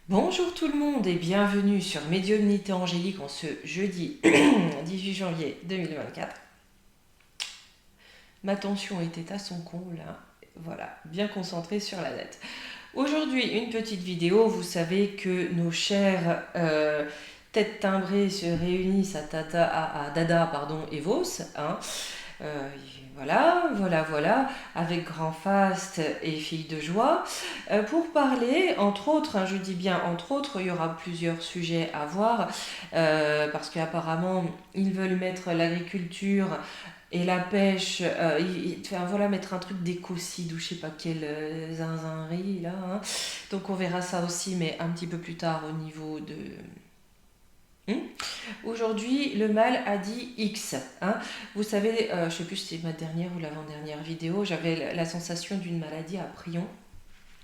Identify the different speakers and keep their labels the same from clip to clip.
Speaker 1: Bonjour tout le monde et bienvenue sur Médiumnité Angélique en ce jeudi 18 janvier 2024. Ma tension était à son comble, hein. Voilà, bien concentrée sur la date. Aujourd'hui, une petite vidéo. Vous savez que nos chères têtes timbrées se réunissent à Dada et Vos, hein. Euh, voilà, avec Grand Faste et Filles de Joie, pour parler, entre autres, hein, je dis bien entre autres, il y aura plusieurs sujets à voir, parce qu'apparemment, ils veulent mettre l'agriculture et la pêche, enfin, voilà, mettre un truc d'écocide ou je sais pas quelle zinzinnerie, là, hein. Donc on verra ça aussi, mais un petit peu plus tard au niveau de... Hmm. Aujourd'hui, le mal a dit X, hein. Vous savez, je ne sais plus si c'était ma dernière ou l'avant-dernière vidéo, j'avais la sensation d'une maladie à prion.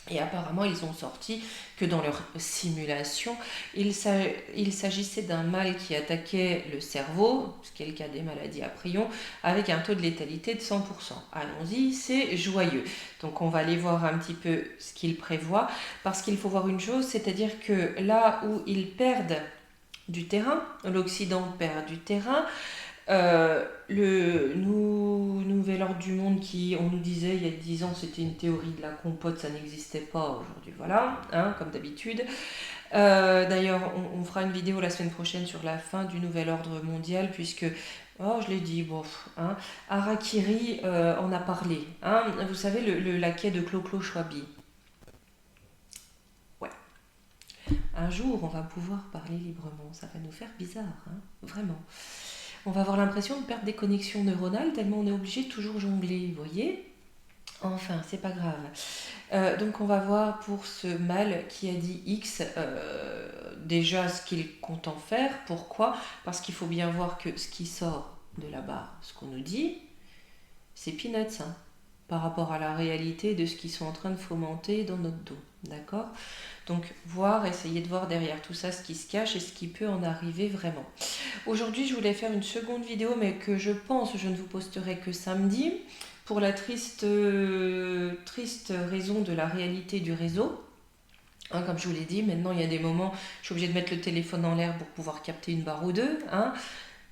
Speaker 1: Et apparemment, ils ont sorti que dans leur simulation, il s'agissait d'un mal qui attaquait le cerveau, ce qui est le cas des maladies à prion, avec un taux de létalité de 100%. Allons-y, c'est joyeux. Donc on va aller voir un petit peu ce qu'ils prévoient, parce qu'il faut voir une chose, c'est-à-dire que là où ils perdent du terrain, l'Occident perd du terrain. Le nouvel ordre du monde qui, on nous disait il y a 10 ans, c'était une théorie de la compote, ça n'existait pas aujourd'hui, voilà, hein, comme d'habitude. D'ailleurs, on fera une vidéo la semaine prochaine sur la fin du nouvel ordre mondial, puisque, oh, je l'ai dit, bon, hein, Harakiri en a parlé. Hein, vous savez, le laquais de Clo-Clo Schwabi. Ouais. Un jour, on va pouvoir parler librement. Ça va nous faire bizarre, hein, vraiment. On va avoir l'impression de perdre des connexions neuronales tellement on est obligé de toujours jongler, vous voyez. Enfin, c'est pas grave. Donc on va voir pour ce mal qui a dit X, déjà ce qu'il compte en faire. Pourquoi? Parce qu'il faut bien voir que ce qui sort de là-bas, ce qu'on nous dit, c'est peanuts, hein, par rapport à la réalité de ce qu'ils sont en train de fomenter dans notre dos. D'accord? Donc essayer de voir derrière tout ça ce qui se cache et ce qui peut en arriver vraiment. Aujourd'hui, je voulais faire une seconde vidéo, mais que je pense je ne vous posterai que samedi, pour la triste raison de la réalité du réseau. Hein, comme je vous l'ai dit, maintenant il y a des moments, je suis obligée de mettre le téléphone en l'air pour pouvoir capter une barre ou deux, hein.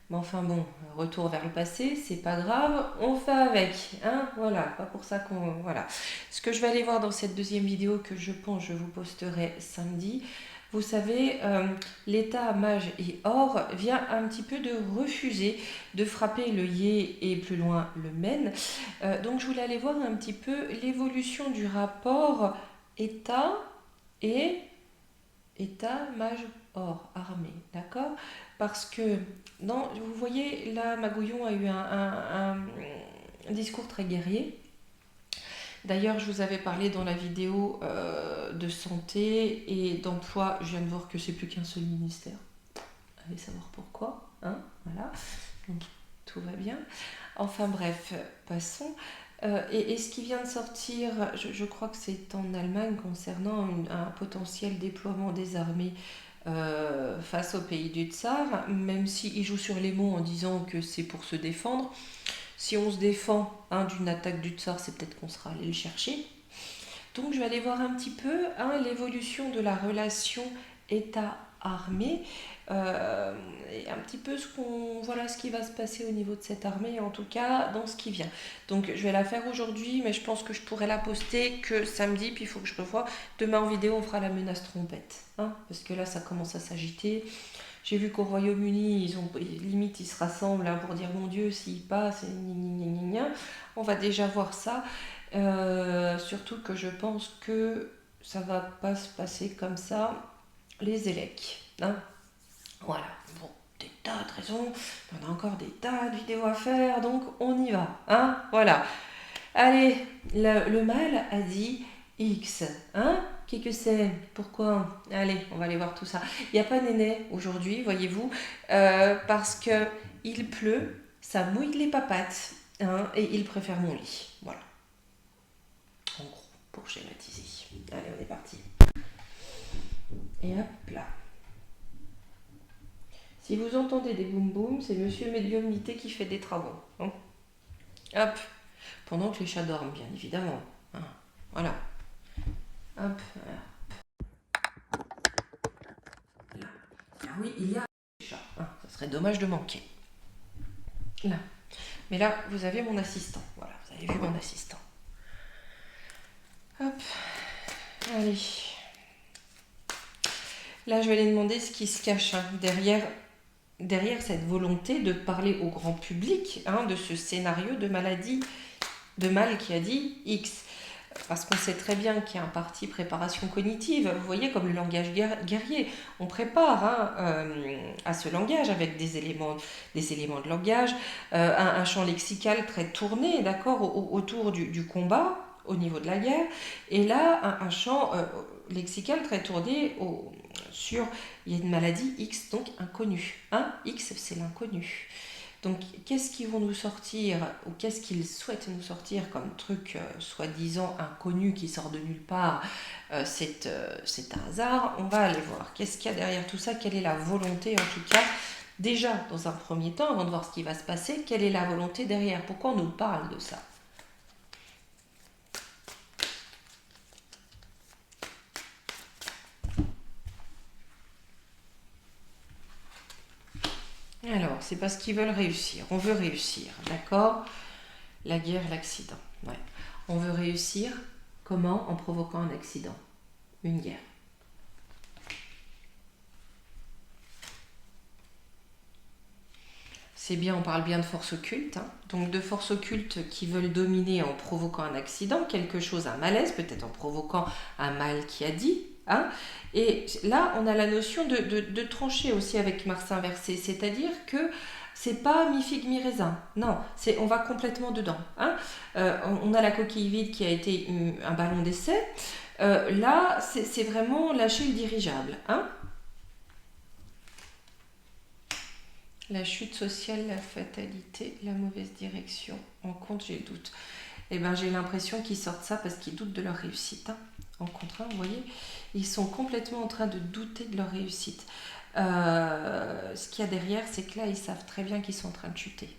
Speaker 1: Mais enfin bon, retour vers le passé, c'est pas grave, on fait avec, hein, voilà, pas pour ça qu'on... Voilà. Ce que je vais aller voir dans cette deuxième vidéo, que je pense je vous posterai samedi, vous savez, l'état mage et or vient un petit peu de refuser de frapper le yé et plus loin le men. Donc je voulais aller voir un petit peu l'évolution du rapport état et état mage or armé, d'accord? Parce que, non, vous voyez, là, Magouillon a eu un discours très guerrier. D'ailleurs, je vous avais parlé dans la vidéo de santé et d'emploi. Je viens de voir que c'est plus qu'un seul ministère. Allez savoir pourquoi, hein, voilà. Donc, tout va bien. Enfin bref, passons. Et ce qui vient de sortir, je crois que c'est en Allemagne concernant un potentiel déploiement des armées face au pays du Tsar, même s'il joue sur les mots en disant que c'est pour se défendre. Si on se défend, hein, d'une attaque du Tsar, c'est peut-être qu'on sera allé le chercher. Donc je vais aller voir un petit peu, hein, l'évolution de la relation État-armée, et un petit peu voilà ce qui va se passer au niveau de cette armée, en tout cas dans ce qui vient. Donc je vais la faire aujourd'hui, mais je pense que je pourrais la poster que samedi, puis il faut que je revoie. Demain en vidéo, on fera la menace trompette, hein, parce que là ça commence à s'agiter. J'ai vu qu'au Royaume-Uni, limite ils se rassemblent, hein, pour dire mon Dieu, s'il passe, on va déjà voir ça. Surtout que je pense que ça va pas se passer comme ça, les élecs, hein. Voilà, bon, des tas de raisons, on a encore des tas de vidéos à faire, donc on y va, hein, voilà. Allez, le mal a dit X, hein? Qu'est-ce que c'est? Pourquoi? Allez, on va aller voir tout ça. Il n'y a pas Néné aujourd'hui, voyez-vous, parce que il pleut, ça mouille les papates, hein, et il préfère mon lit. Voilà, en gros, pour schématiser. Allez, on est parti. Et hop là. Si vous entendez des boum boum, c'est Monsieur Médiumnité qui fait des travaux, hein. Hop, pendant que les chats dorment, bien évidemment, hein. Voilà. Hop, voilà. oui, il y a un chat. Ah, ça serait dommage de manquer. Là. Mais là, vous avez mon assistant. Voilà, vous avez vu mon assistant. Hop. Allez. Là, je vais aller demander ce qui se cache derrière cette volonté de parler au grand public de ce scénario de maladie, de mal qui a dit X. Parce qu'on sait très bien qu'il y a un parti préparation cognitive, vous voyez, comme le langage guerrier. On prépare à ce langage avec des éléments de langage, un champ lexical très tourné, d'accord, autour du combat, au niveau de la guerre, et là, un champ lexical très tourné sur, il y a une maladie X, donc inconnue. X, c'est l'inconnu. Donc, qu'est-ce qu'ils vont nous sortir, ou qu'est-ce qu'ils souhaitent nous sortir comme truc soi-disant inconnu qui sort de nulle part, c'est un hasard. On va aller voir. Qu'est-ce qu'il y a derrière tout ça? Quelle est la volonté, en tout cas, déjà, dans un premier temps, avant de voir ce qui va se passer, quelle est la volonté derrière? Pourquoi on nous parle de ça? Alors, c'est parce qu'ils veulent réussir. On veut réussir, d'accord? La guerre, l'accident. Ouais. On veut réussir, comment? En provoquant un accident, une guerre. C'est bien, on parle bien de forces occultes, donc de forces occultes qui veulent dominer en provoquant un accident, quelque chose, un malaise, peut-être en provoquant un mal qui a dit. Et là, on a la notion de trancher aussi avec Mars inversé, c'est-à-dire que c'est pas mi-figue, mi-raisin. Non, on va complètement dedans. On a la coquille vide qui a été un ballon d'essai. Là, c'est vraiment lâcher le dirigeable. La chute sociale, la fatalité, la mauvaise direction. En compte, j'ai le doute. Eh bien, j'ai l'impression qu'ils sortent ça parce qu'ils doutent de leur réussite. En contre, vous voyez, ils sont complètement en train de douter de leur réussite. Ce qu'il y a derrière, c'est que là, ils savent très bien qu'ils sont en train de chuter.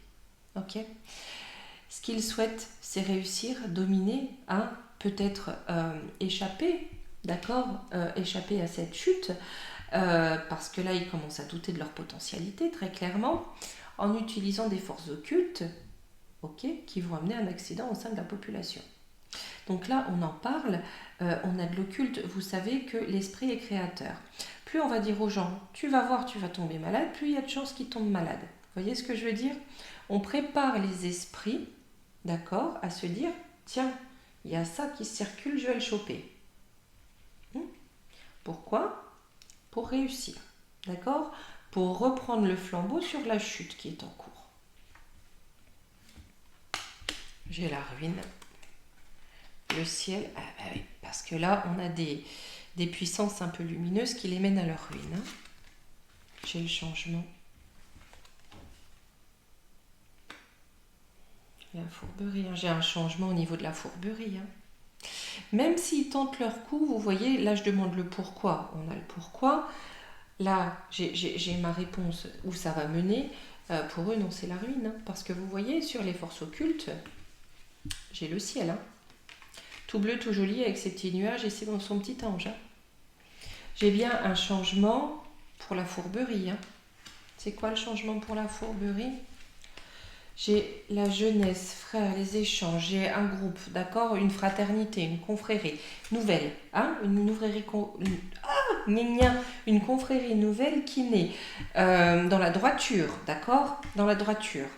Speaker 1: Ok? Ce qu'ils souhaitent, c'est réussir, dominer, peut-être échapper, d'accord? Échapper à cette chute. Parce que là, ils commencent à douter de leur potentialité, très clairement, en utilisant des forces occultes, qui vont amener un accident au sein de la population. Donc là, on en parle, on a de l'occulte, vous savez que l'esprit est créateur. Plus on va dire aux gens, tu vas voir, tu vas tomber malade, plus il y a de chances qu'ils tombent malades. Vous voyez ce que je veux dire? On prépare les esprits, d'accord, à se dire, tiens, il y a ça qui circule, je vais le choper. Pourquoi? Pour réussir, d'accord? Pour reprendre le flambeau sur la chute qui est en cours. J'ai la ruine, le ciel, oui, parce que là, on a des puissances un peu lumineuses qui les mènent à leur ruine. J'ai le changement. La fourberie, j'ai un changement au niveau de la fourberie. Même s'ils tentent leur coup, vous voyez, là je demande le pourquoi. On a le pourquoi. Là, j'ai ma réponse où ça va mener. Pour eux, non, c'est la ruine. Parce que vous voyez, sur les forces occultes, j'ai le ciel. Tout bleu, tout joli, avec ses petits nuages et son petit ange. J'ai bien un changement pour la fourberie. C'est quoi le changement pour la fourberie? J'ai la jeunesse, frère, les échanges, j'ai un groupe, d'accord, une fraternité, une confrérie nouvelle, une confrérie nouvelle qui naît dans la droiture, d'accord, dans la droiture.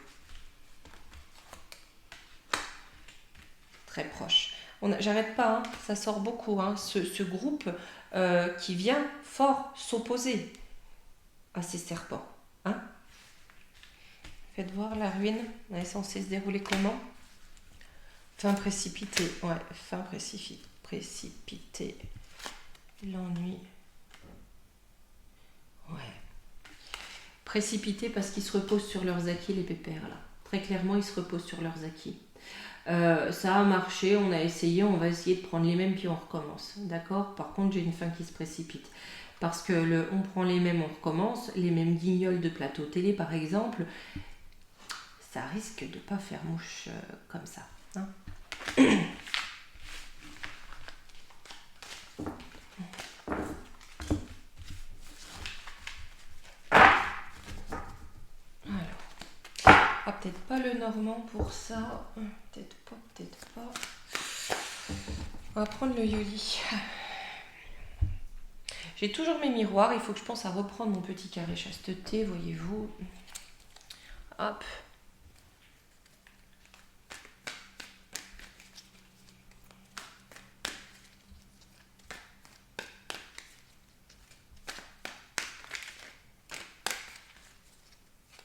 Speaker 1: Très proche. J'arrête pas, ça sort beaucoup, ce groupe qui vient fort s'opposer à ces serpents, Faites voir la ruine, elle est censée se dérouler comment? Fin précipitée, ouais, fin précipitée, l'ennui, ouais. Précipité parce qu'ils se reposent sur leurs acquis, les pépères, là. Très clairement, ils se reposent sur leurs acquis. Ça a marché, on a essayé, on va essayer de prendre les mêmes puis on recommence, d'accord? Par contre, j'ai une fin qui se précipite. Parce que on prend les mêmes, on recommence, les mêmes guignols de plateau télé, par exemple, ça risque de ne pas faire mouche comme ça. peut-être pas le normand pour ça. Peut-être pas, peut-être pas. On va prendre le yoli. J'ai toujours mes miroirs. Il faut que je pense à reprendre mon petit carré chasteté, voyez-vous. Hop.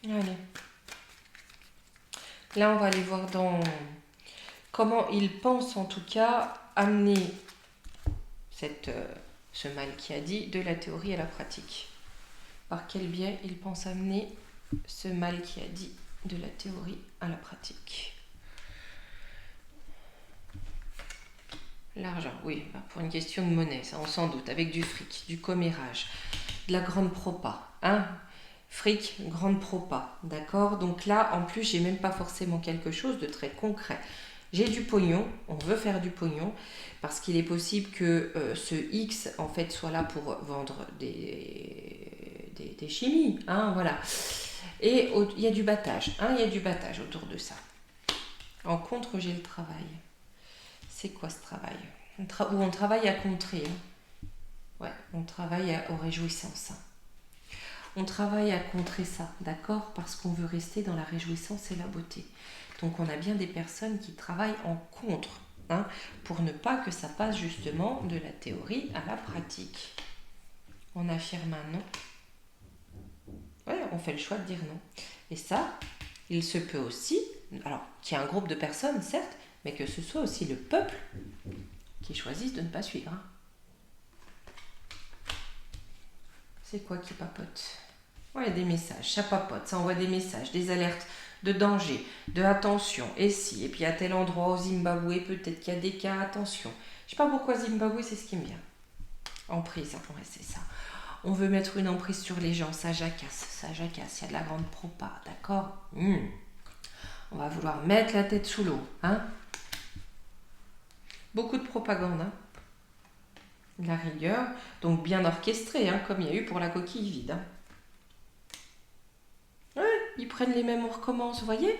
Speaker 1: Allez. Là, on va aller voir dans comment il pense, en tout cas, amener ce mal qui a dit de la théorie à la pratique. Par quel biais il pense amener ce mal qui a dit de la théorie à la pratique. L'argent, oui, pour une question de monnaie, ça on s'en doute, avec du fric, du commérage, de la grande propa, hein. Fric, grande propa, d'accord. Donc là, en plus, j'ai même pas forcément quelque chose de très concret. J'ai du pognon, on veut faire du pognon, parce qu'il est possible que ce X, en fait, soit là pour vendre des chimies, hein, voilà. Et il y a du battage, hein, il y a du battage autour de ça. En contre, j'ai le travail. C'est quoi ce travail? On travaille à contrer, hein. Ouais, on travaille aux réjouissances, hein. On travaille à contrer ça, d'accord? Parce qu'on veut rester dans la réjouissance et la beauté. Donc on a bien des personnes qui travaillent en contre, hein, pour ne pas que ça passe justement de la théorie à la pratique. On affirme un non. Ouais, on fait le choix de dire non. Et ça, il se peut aussi, alors qu'il y a un groupe de personnes, certes, mais que ce soit aussi le peuple qui choisisse de ne pas suivre, hein. C'est quoi qui papote? Ouais, des messages, ça papote, ça envoie des messages, des alertes de danger, de attention, et si, et puis à tel endroit au Zimbabwe, peut-être qu'il y a des cas, attention. Je sais pas pourquoi Zimbabwe, c'est ce qui me vient. Emprise, ouais, c'est ça. On veut mettre une emprise sur les gens, ça jacasse, il y a de la grande propa, d'accord. On va vouloir mettre la tête sous l'eau, hein. Beaucoup de propagande, hein. De la rigueur, donc bien orchestrée, hein, comme il y a eu pour la coquille vide, hein. Ouais, ils prennent les mêmes, on recommence, vous voyez?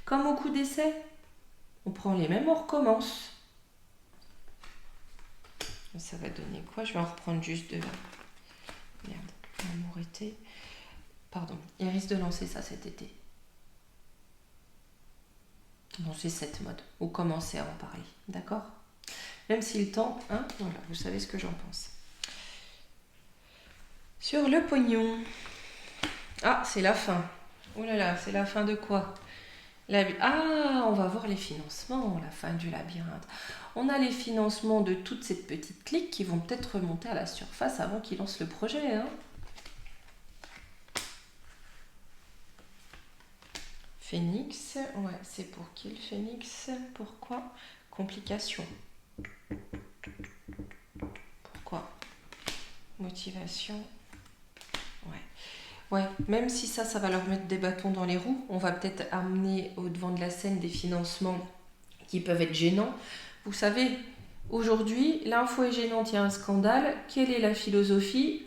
Speaker 1: Comme au coup d'essai, on prend les mêmes, on recommence. Ça va donner quoi? Je vais en reprendre juste deux. Merde, l'amour été. Pardon, il risque de lancer ça cet été. Bon, c'est cette mode. Ou commencer à en parler, d'accord? Même si le temps, hein, voilà, vous savez ce que j'en pense. Sur le pognon. Ah, c'est la fin. Oh là là, c'est la fin de quoi? Ah, on va voir les financements, la fin du labyrinthe. On a les financements de toute cette petite clique qui vont peut-être remonter à la surface avant qu'ils lancent le projet, hein. Phénix, ouais, c'est pour qui le Phénix? Pourquoi? Complication. Pourquoi? Motivation. Ouais, même si ça va leur mettre des bâtons dans les roues, on va peut-être amener au devant de la scène des financements qui peuvent être gênants. Vous savez, aujourd'hui, l'info est gênante, il y a un scandale. Quelle est la philosophie?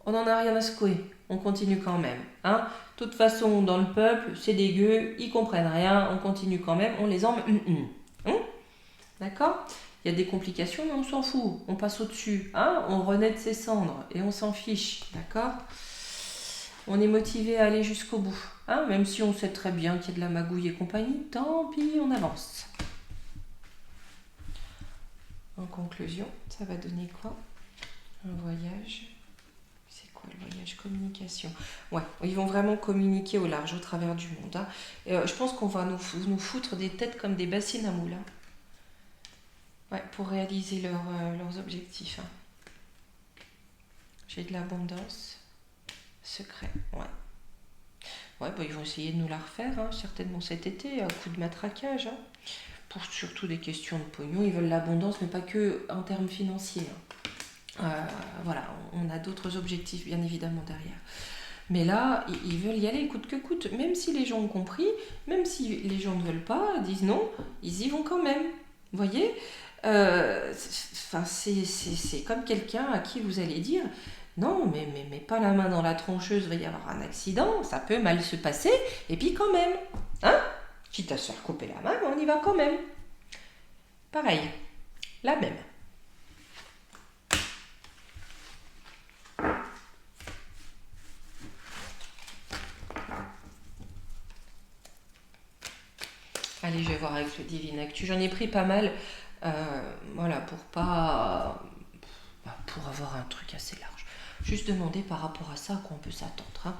Speaker 1: On n'en a rien à secouer, on continue quand même, hein. De toute façon, dans le peuple, c'est dégueu, ils comprennent rien, on continue quand même, on les emmène. D'accord? Il y a des complications, mais on s'en fout, on passe au-dessus, hein. On renaît de ses cendres et on s'en fiche, d'accord? On est motivé à aller jusqu'au bout, hein, même si on sait très bien qu'il y a de la magouille et compagnie, tant pis, on avance. En conclusion, ça va donner quoi? Un voyage. C'est quoi le voyage? Communication. Ouais, ils vont vraiment communiquer au large, au travers du monde, hein. Je pense qu'on va nous foutre des têtes comme des bassines à moules, hein. Ouais, pour réaliser leurs objectifs, hein. J'ai de l'abondance. Secret, ouais. Ouais, bah, ils vont essayer de nous la refaire, hein, certainement cet été, à coup de matraquage, hein. Pour surtout des questions de pognon, ils veulent l'abondance, mais pas que en termes financiers, hein. Voilà, on a d'autres objectifs, bien évidemment, derrière. Mais là, ils veulent y aller coûte que coûte, même si les gens ont compris, même si les gens ne veulent pas, disent non, ils y vont quand même. Vous voyez? C'est comme quelqu'un à qui vous allez dire... Non, mais pas la main dans la troncheuse, il va y avoir un accident, ça peut mal se passer, et puis quand même, hein? Quitte à se faire couper la main, mais on y va quand même. Pareil, la même. Allez, je vais voir avec le Divine Actu. J'en ai pris pas mal, voilà, pour pas, pour avoir un truc assez large. Juste demander par rapport à ça à quoi on peut s'attendre. Hein.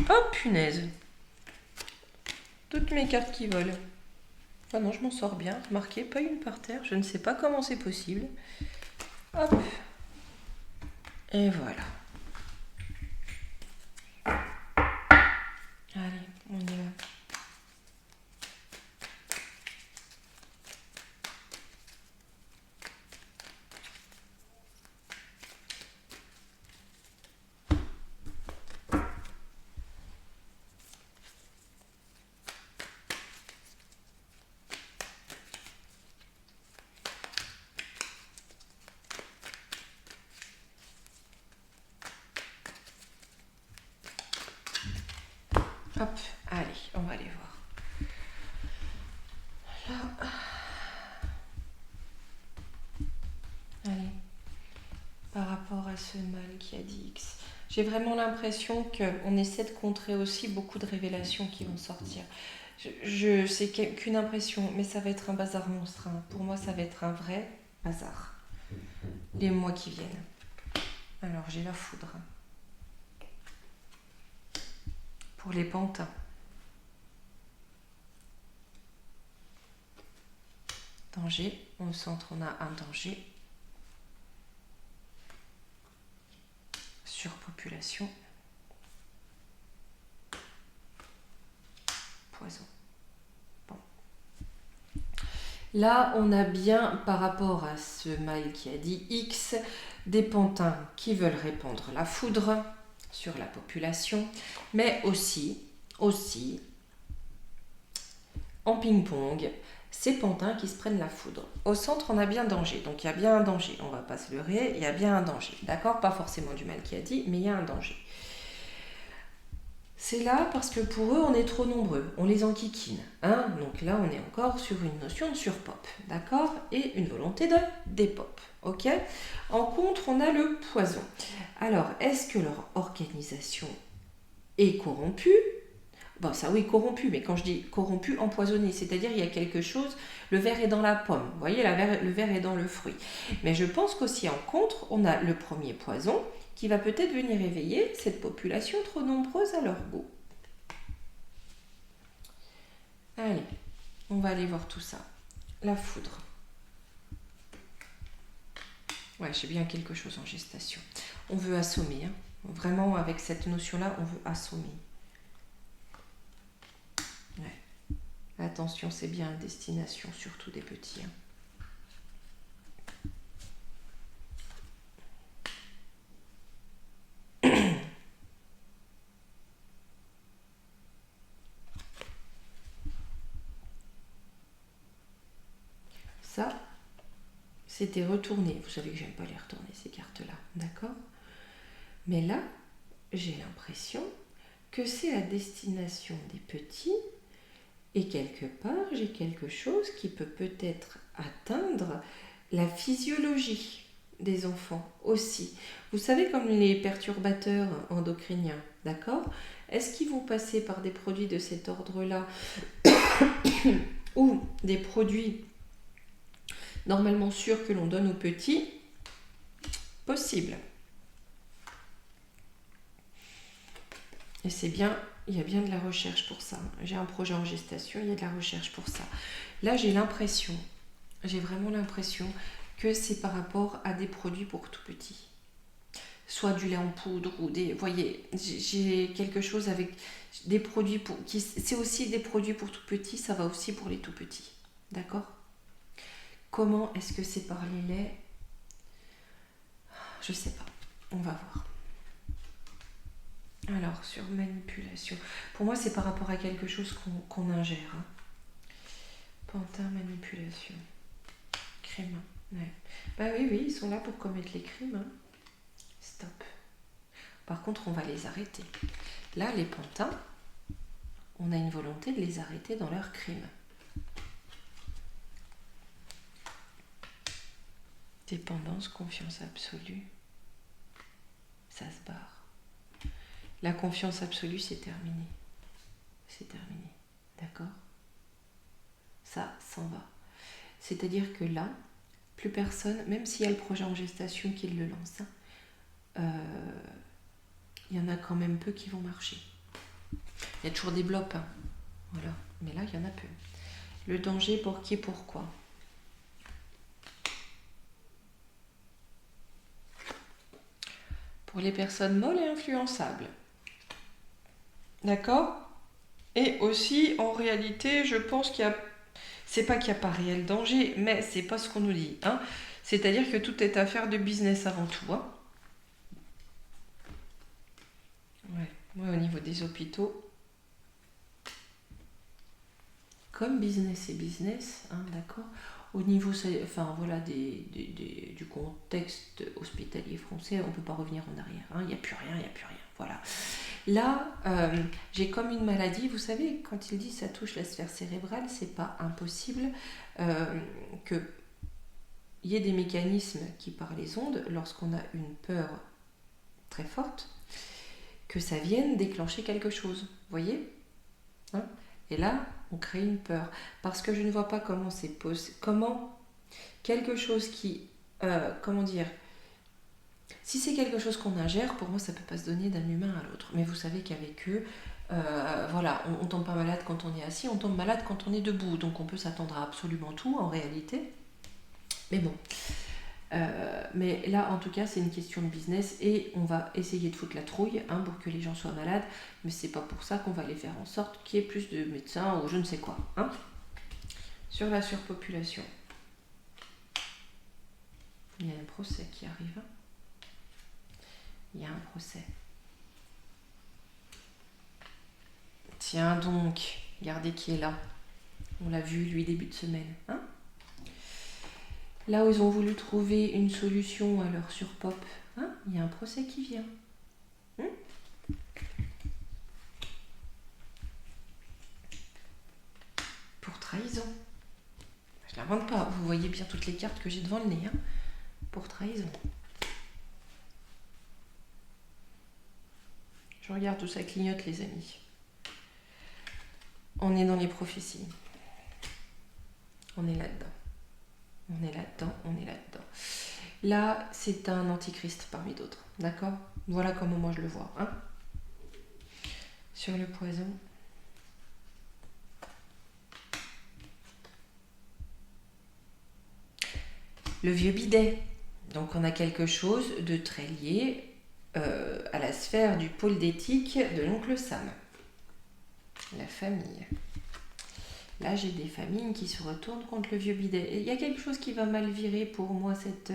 Speaker 1: Oh punaise! Toutes mes cartes qui volent. Ah non, je m'en sors bien. Marqué, pas une par terre. Je ne sais pas comment c'est possible. Hop. Et voilà. Allez, on y va. Hop, allez, on va aller voir. Là. Allez, par rapport à ce mal qui a dit X, j'ai vraiment l'impression qu'on essaie de contrer aussi beaucoup de révélations qui vont sortir. Je sais qu'une impression, mais ça va être un bazar monstre. Hein. Pour moi, ça va être un vrai bazar. Les mois qui viennent. Alors, j'ai la foudre. Pour les pantins. Danger. Au centre, on a un danger. Surpopulation. Poison. Bon. Là, on a bien, par rapport à ce mal qui a dit X, des pantins qui veulent répandre la foudre sur la population, mais aussi, en ping-pong, ces pantins qui se prennent la foudre. Au centre, on a bien danger, donc il y a bien un danger, on va pas se leurrer, il y a bien un danger, d'accord? Pas forcément du mal qui a dit, mais il y a un danger. C'est là parce que pour eux, on est trop nombreux, on les enquiquine. Hein, donc là, on est encore sur une notion de surpop, d'accord? Et une volonté de dépop, ok? En contre, on a le poison. Alors, est-ce que leur organisation est corrompue? Bon, ça oui, corrompu, mais quand je dis corrompu, empoisonné, c'est-à-dire il y a quelque chose, le verre est dans la pomme, vous voyez, le verre est dans le fruit. Mais je pense qu'aussi en contre, on a le premier poison qui va peut-être venir éveiller cette population trop nombreuse à leur goût. Allez, on va aller voir tout ça. La foudre. Ouais, j'ai bien quelque chose en gestation. On veut assommer, hein. Vraiment avec cette notion-là, on veut assommer. Ouais. Attention, c'est bien à destination, surtout des petits. Hein. Ça, c'était retourné. Vous savez que j'aime pas les retourner, ces cartes-là, d'accord? Mais là, j'ai l'impression que c'est à destination des petits et quelque part, j'ai quelque chose qui peut peut-être atteindre la physiologie des enfants aussi. Vous savez, comme les perturbateurs endocriniens, d'accord? Est-ce qu'ils vont passer par des produits de cet ordre-là ou des produits normalement sûrs que l'on donne aux petits? Possible. Et c'est bien, il y a bien de la recherche pour ça. J'ai un projet en gestation, il y a de la recherche pour ça. Là, j'ai vraiment l'impression que c'est par rapport à des produits pour tout petits. Soit du lait en poudre ou des... Vous voyez, j'ai quelque chose avec des produits pour... C'est aussi des produits pour tout petits, ça va aussi pour les tout petits. D'accord? Comment est-ce que c'est par les laits? Je sais pas. On va voir. Alors, sur manipulation. Pour moi, c'est par rapport à quelque chose qu'on ingère. Hein. Pantin, manipulation. Crémin. Ouais. Bah oui, oui, ils sont là pour commettre les crimes. Hein. Stop. Par contre, on va les arrêter. Là, les pantins, on a une volonté de les arrêter dans leurs crimes. Dépendance, confiance absolue. Ça se barre. La confiance absolue, c'est terminé. C'est terminé. D'accord? Ça s'en va. C'est-à-dire que là, plus personne, même s'il y a le projet en gestation qui le lance, il y en a quand même peu qui vont marcher. Il y a toujours des blops, hein. Voilà. Mais là, il y en a peu. Le danger pour qui, pourquoi? Pour les personnes molles et influençables. D'accord? Et aussi, en réalité, je pense qu'il y a... C'est pas qu'il n'y a pas réel danger, mais c'est pas ce qu'on nous dit. Hein. C'est-à-dire que tout est affaire de business avant tout. Hein. Ouais. Moi, au niveau des hôpitaux, comme business et business, hein, d'accord. Au niveau, enfin voilà, du contexte hospitalier français, on ne peut pas revenir en arrière. Hein. Il n'y a plus rien, il n'y a plus rien. Voilà. Là, j'ai comme une maladie, vous savez, quand il dit ça touche la sphère cérébrale, c'est pas impossible qu'il y ait des mécanismes qui, par les ondes, lorsqu'on a une peur très forte, que ça vienne déclencher quelque chose. Vous voyez, hein? Et là, on crée une peur. Parce que je ne vois pas comment c'est possible. Comment quelque chose qui... comment dire, si c'est quelque chose qu'on ingère, pour moi, ça ne peut pas se donner d'un humain à l'autre. Mais vous savez qu'avec eux, voilà, on ne tombe pas malade quand on est assis, on tombe malade quand on est debout. Donc on peut s'attendre à absolument tout en réalité. Mais bon. Mais là, en tout cas, c'est une question de business et on va essayer de foutre la trouille hein, pour que les gens soient malades. Mais c'est pas pour ça qu'on va les faire en sorte qu'il y ait plus de médecins ou je ne sais quoi. Hein. Sur la surpopulation, il y a un procès qui arrive. Il y a un procès. Tiens donc, regardez qui est là. On l'a vu, lui, début de semaine. Hein. Là où ils ont voulu trouver une solution à leur surpop, hein, il y a un procès qui vient. Hein. Pour trahison. Je ne l'invente pas. Vous voyez bien toutes les cartes que j'ai devant le nez. Hein. Pour trahison. Je regarde où ça clignote, les amis. On est dans les prophéties. On est là-dedans. On est là-dedans, on est là-dedans. Là, c'est un antichrist parmi d'autres. D'accord? Voilà comment moi je le vois. Hein. Sur le poison. Le vieux bidet. Donc on a quelque chose de très lié à la sphère du pôle d'éthique de l'oncle Sam. La famille. Là, j'ai des familles qui se retournent contre le vieux bidet. Il y a quelque chose qui va mal virer pour moi cette,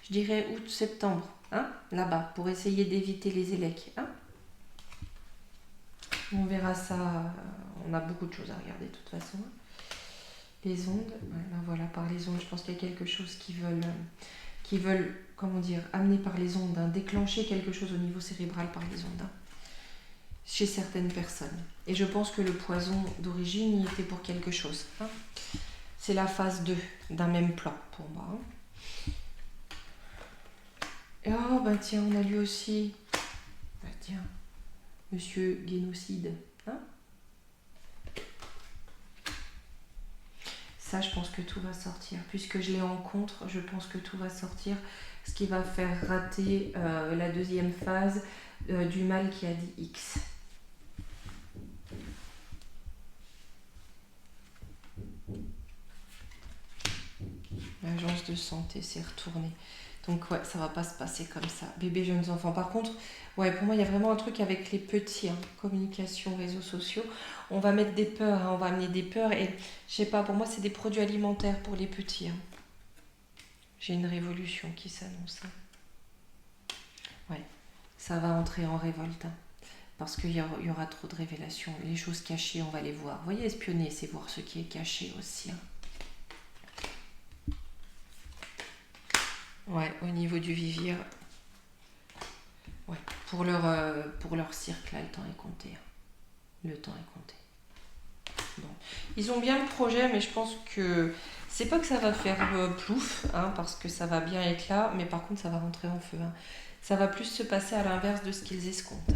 Speaker 1: je dirais, août-septembre, hein, là-bas, pour essayer d'éviter les élecs. Hein. On verra ça, on a beaucoup de choses à regarder de toute façon. Les ondes, voilà, par les ondes, je pense qu'il y a quelque chose qui veulent, comment dire, amener par les ondes, hein, déclencher quelque chose au niveau cérébral par les ondes. Hein. Chez certaines personnes. Et je pense que le poison d'origine y était pour quelque chose. Hein. C'est la phase 2 d'un même plan pour moi. Hein. Et oh, bah tiens, on a lui aussi. Bah tiens, monsieur génocide. Hein. Ça, je pense que tout va sortir. Puisque je l'ai en contre, je pense que tout va sortir. Ce qui va faire rater la deuxième phase du mal qui a dit X. L'agence de santé s'est retournée. Donc ouais, ça va pas se passer comme ça. Bébés, jeunes enfants. Par contre, ouais, pour moi, il y a vraiment un truc avec les petits. Hein. Communication, réseaux sociaux. On va mettre des peurs, hein. On va amener des peurs. Et je sais pas, pour moi, c'est des produits alimentaires pour les petits. Hein. J'ai une révolution qui s'annonce. Hein. Ouais, ça va entrer en révolte. Hein. Parce qu'il y aura trop de révélations. Les choses cachées, on va les voir. Vous voyez, espionner, c'est voir ce qui est caché aussi. Hein. Ouais, au niveau du vivir. Ouais, pour leur cirque, là, le temps est compté, hein. Le temps est compté. Bon. Ils ont bien le projet, mais je pense que c'est pas que ça va faire plouf, hein, parce que ça va bien être là, mais par contre ça va rentrer en feu, hein. Ça va plus se passer à l'inverse de ce qu'ils escomptent.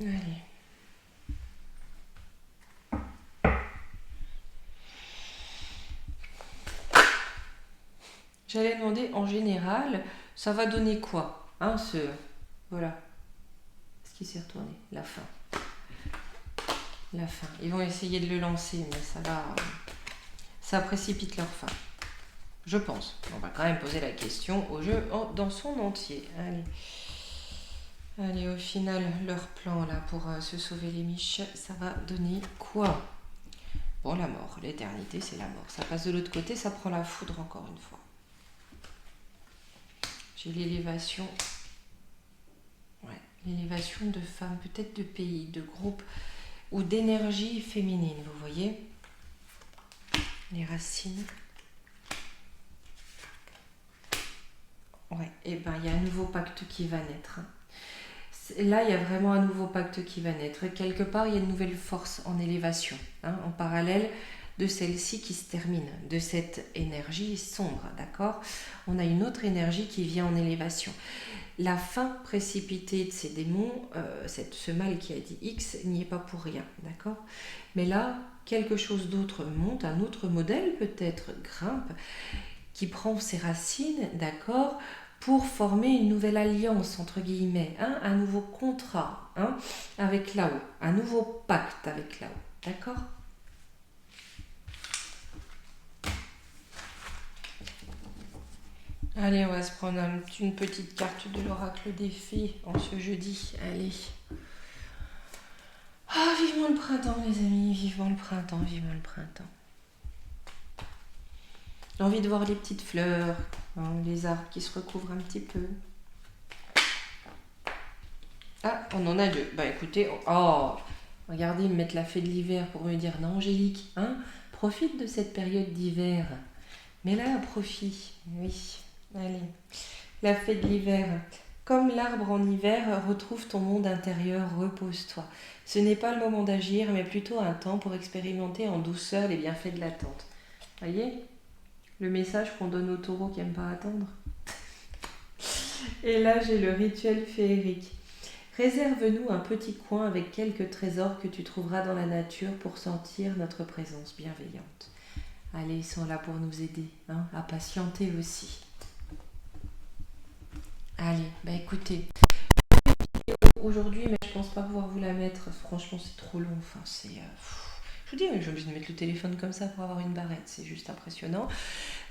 Speaker 1: Allez. J'allais demander en général, ça va donner quoi, hein, voilà, ce qui s'est retourné, la fin. La fin. Ils vont essayer de le lancer, mais ça précipite leur fin. Je pense. On va quand même poser la question au jeu dans son entier. Allez. Allez, au final, leur plan là pour se sauver les miches, ça va donner quoi? Bon, la mort. L'éternité, c'est la mort. Ça passe de l'autre côté, ça prend la foudre encore une fois. J'ai l'élévation. Ouais, l'élévation de femmes, peut-être de pays, de groupes ou d'énergie féminine, vous voyez? Les racines. Ouais, et ben il y a un nouveau pacte qui va naître, hein. Là, il y a vraiment un nouveau pacte qui va naître. Quelque part, il y a une nouvelle force en élévation, hein, en parallèle de celle-ci qui se termine, de cette énergie sombre, d'accord? On a une autre énergie qui vient en élévation. La fin précipitée de ces démons, ce mal qui a dit X, n'y est pas pour rien, d'accord? Mais là, quelque chose d'autre monte, un autre modèle peut-être grimpe, qui prend ses racines, d'accord, pour former une nouvelle alliance, entre guillemets, hein, un nouveau contrat, hein, avec là-haut, un nouveau pacte avec là-haut, d'accord? Allez, on va se prendre une petite carte de l'oracle des fées en ce jeudi, allez. Ah, vivement le printemps, les amis, vivement le printemps, vivement le printemps. J'ai envie de voir les petites fleurs, hein, les arbres qui se recouvrent un petit peu. Ah, on en a deux. Bah écoutez, regardez, ils me mettent la fée de l'hiver pour me dire non, Angélique, hein, profite de cette période d'hiver. Mais là, à profit, oui. Allez, la fée de l'hiver. Comme l'arbre en hiver, retrouve ton monde intérieur, repose-toi. Ce n'est pas le moment d'agir, mais plutôt un temps pour expérimenter en douceur les bienfaits de l'attente. Voyez le message qu'on donne aux taureaux qui n'aiment pas attendre. Et là, j'ai le rituel féerique. Réserve-nous un petit coin avec quelques trésors que tu trouveras dans la nature pour sentir notre présence bienveillante. Allez, ils sont là pour nous aider, hein, à patienter aussi. Allez, bah écoutez, aujourd'hui, mais je pense pas pouvoir vous la mettre. Franchement, c'est trop long. Enfin, je vous dis, j'ai obligé de mettre le téléphone comme ça pour avoir une barrette. C'est juste impressionnant.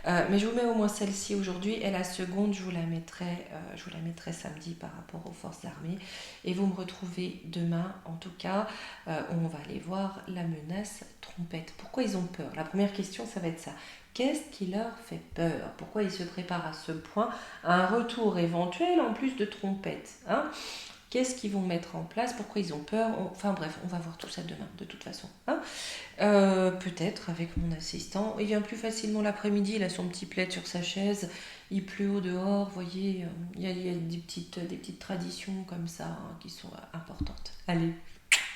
Speaker 1: Mais je vous mets au moins celle-ci aujourd'hui. Et la seconde, je vous la mettrai samedi par rapport aux forces armées. Et vous me retrouvez demain, en tout cas, où on va aller voir la menace trompette. Pourquoi ils ont peur? La première question, ça va être ça. Qu'est-ce qui leur fait peur? Pourquoi ils se préparent à ce point à un retour éventuel en plus de trompette, hein? Qu'est-ce qu'ils vont mettre en place? Pourquoi ils ont peur? Enfin bref, on va voir tout ça demain, de toute façon, hein. Peut-être avec mon assistant. Il vient plus facilement l'après-midi, il a son petit plaid sur sa chaise, il pleut au dehors, vous voyez, il y a des petites traditions comme ça, hein, qui sont importantes. Allez,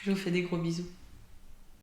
Speaker 1: je vous fais des gros bisous.